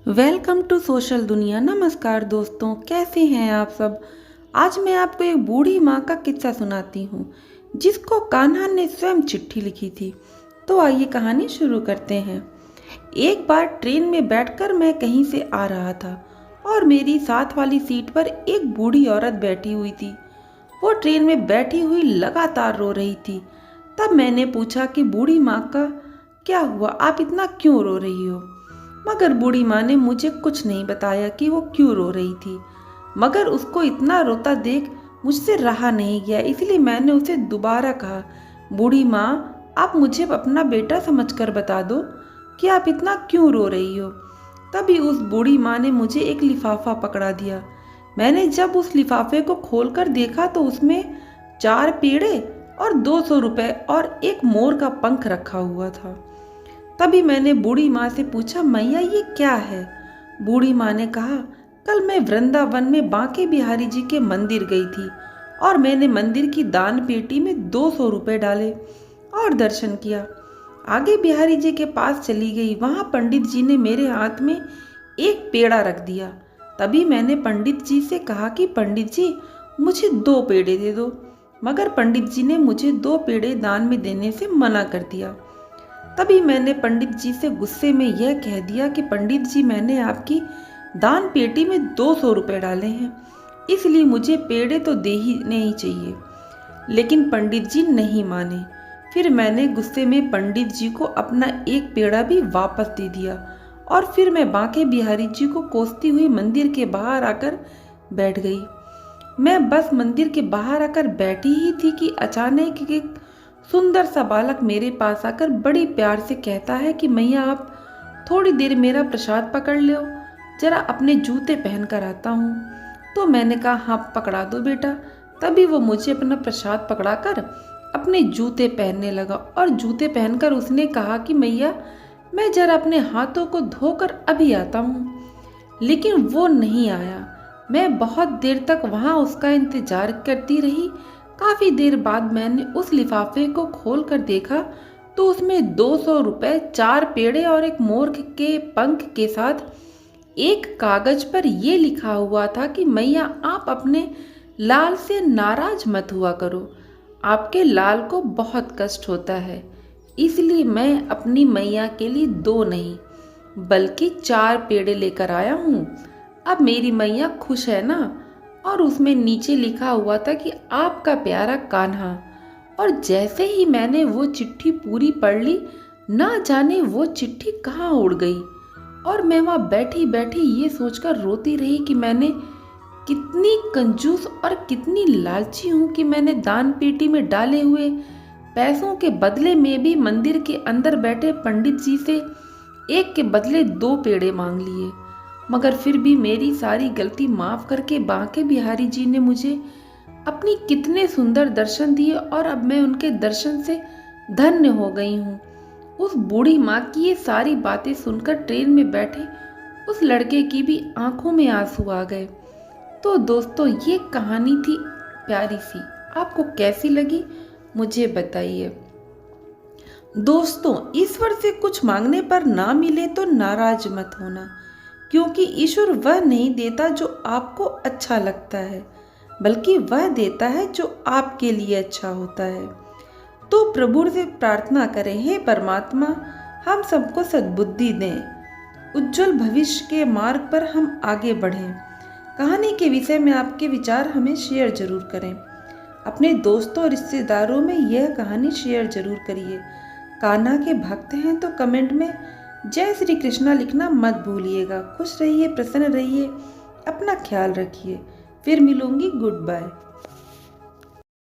Welcome to social दुनिया। नमस्कार दोस्तों, कैसे हैं आप सब। आज मैं आपको एक बूढ़ी माँ का किस्सा सुनाती हूँ जिसको कान्हा ने स्वयं चिट्ठी लिखी थी। तो आइए कहानी शुरू करते हैं। एक बार ट्रेन में बैठकर मैं कहीं से आ रहा था और मेरी साथ वाली सीट पर एक बूढ़ी औरत बैठी हुई थी। वो ट्रेन में बैठी हुई लगातार रो रही थी। तब मैंने पूछा कि बूढ़ी माँ का क्या हुआ, आप इतना क्यों रो रही हो। मगर बूढ़ी माँ ने मुझे कुछ नहीं बताया कि वो क्यों रो रही थी। मगर उसको इतना रोता देख मुझसे रहा नहीं गया, इसलिए मैंने उसे दोबारा कहा, बूढ़ी माँ आप मुझे अपना बेटा समझकर बता दो कि आप इतना क्यों रो रही हो। तभी उस बूढ़ी माँ ने मुझे एक लिफाफा पकड़ा दिया। मैंने जब उस लिफाफे को खोलकर देखा तो उसमें 4 पेड़े और 200 रुपए और एक मोर का पंख रखा हुआ था। तभी मैंने बूढ़ी माँ से पूछा, मैया ये क्या है। बूढ़ी माँ ने कहा, कल मैं वृंदावन में बांके बिहारी जी के मंदिर गई थी और मैंने मंदिर की दान पेटी में 200 रुपए डाले और दर्शन किया। आगे बिहारी जी के पास चली गई, वहां पंडित जी ने मेरे हाथ में एक पेड़ा रख दिया। तभी मैंने पंडित जी से कहा कि पंडित जी मुझे 2 पेड़े दे दो, मगर पंडित जी ने मुझे 2 पेड़े दान में देने से मना कर दिया। तभी मैंने पंडित जी से गुस्से में यह कह दिया कि पंडित जी मैंने आपकी दान पेटी में 200 रुपए डाले हैं, इसलिए मुझे पेड़े तो दे ही नहीं चाहिए। लेकिन पंडित जी नहीं माने। फिर मैंने गुस्से में पंडित जी को अपना एक पेड़ा भी वापस दे दिया और फिर मैं बांके बिहारी जी को कोसती हुई मंदिर के बाहर आकर बैठ गई। मैं बस मंदिर के बाहर आकर बैठी ही थी कि अचानक एक सुंदर सा बालक मेरे पास आकर बड़ी प्यार से कहता है कि मैया आप थोड़ी देर मेरा प्रसाद पकड़ लो, जरा अपने जूते पहन कर आता हूँ। तो मैंने कहा, हाँ पकड़ा दो बेटा। तभी वो मुझे अपना प्रसाद पकड़ाकर अपने जूते पहनने लगा और जूते पहनकर उसने कहा कि मैया मैं जरा अपने हाथों को धोकर अभी आता हूँ। लेकिन वो नहीं आया। मैं बहुत देर तक वहाँ उसका इंतजार करती रही। काफी देर बाद मैंने उस लिफाफे को खोलकर देखा तो उसमें 200 रुपए, 4 पेड़े और एक मोर के पंख के साथ एक कागज पर यह लिखा हुआ था कि मैया आप अपने लाल से नाराज मत हुआ करो, आपके लाल को बहुत कष्ट होता है, इसलिए मैं अपनी मैया के लिए 2 नहीं बल्कि 4 पेड़े लेकर आया हूँ। अब मेरी मैया खुश है ना। और उसमें नीचे लिखा हुआ था कि आपका प्यारा कान्हा। और जैसे ही मैंने वो चिट्ठी पूरी पढ़ ली, ना जाने वो चिट्ठी कहाँ उड़ गई और मैं वहाँ बैठी बैठी ये सोचकर रोती रही कि मैंने कितनी कंजूस और कितनी लालची हूँ कि मैंने दान पेटी में डाले हुए पैसों के बदले में भी मंदिर के अंदर बैठे पंडित जी से एक के बदले 2 पेड़े मांग लिए। मगर फिर भी मेरी सारी गलती माफ करके बांके बिहारी जी ने मुझे अपनी कितने सुंदर दर्शन दिए और अब मैं उनके दर्शन से धन्य हो गई हूँ। उस बूढ़ी माँ की ये सारी बातें सुनकर ट्रेन में बैठे उस लड़के की भी आंखों में आंसू आ गए। तो दोस्तों ये कहानी थी प्यारी सी, आपको कैसी लगी मुझे बताइए। दोस्तों ईश्वर से कुछ मांगने पर ना मिले तो नाराज मत होना, क्योंकि ईश्वर वह नहीं देता जो आपको अच्छा लगता है, बल्कि वह देता है जो आपके लिए अच्छा होता है। तो प्रभु से प्रार्थना करें, हे परमात्मा हम सबको सद्बुद्धि दें, उज्जवल भविष्य के मार्ग पर हम आगे बढ़ें। कहानी के विषय में आपके विचार हमें शेयर जरूर करें। अपने दोस्तों और रिश्तेदारों में यह कहानी शेयर जरूर करिए। कान्हा के भक्त हैं तो कमेंट में जय श्री कृष्णा लिखना मत भूलिएगा। खुश रहिए, प्रसन्न रहिए, अपना ख्याल रखिए। फिर मिलूंगी, गुड बाय।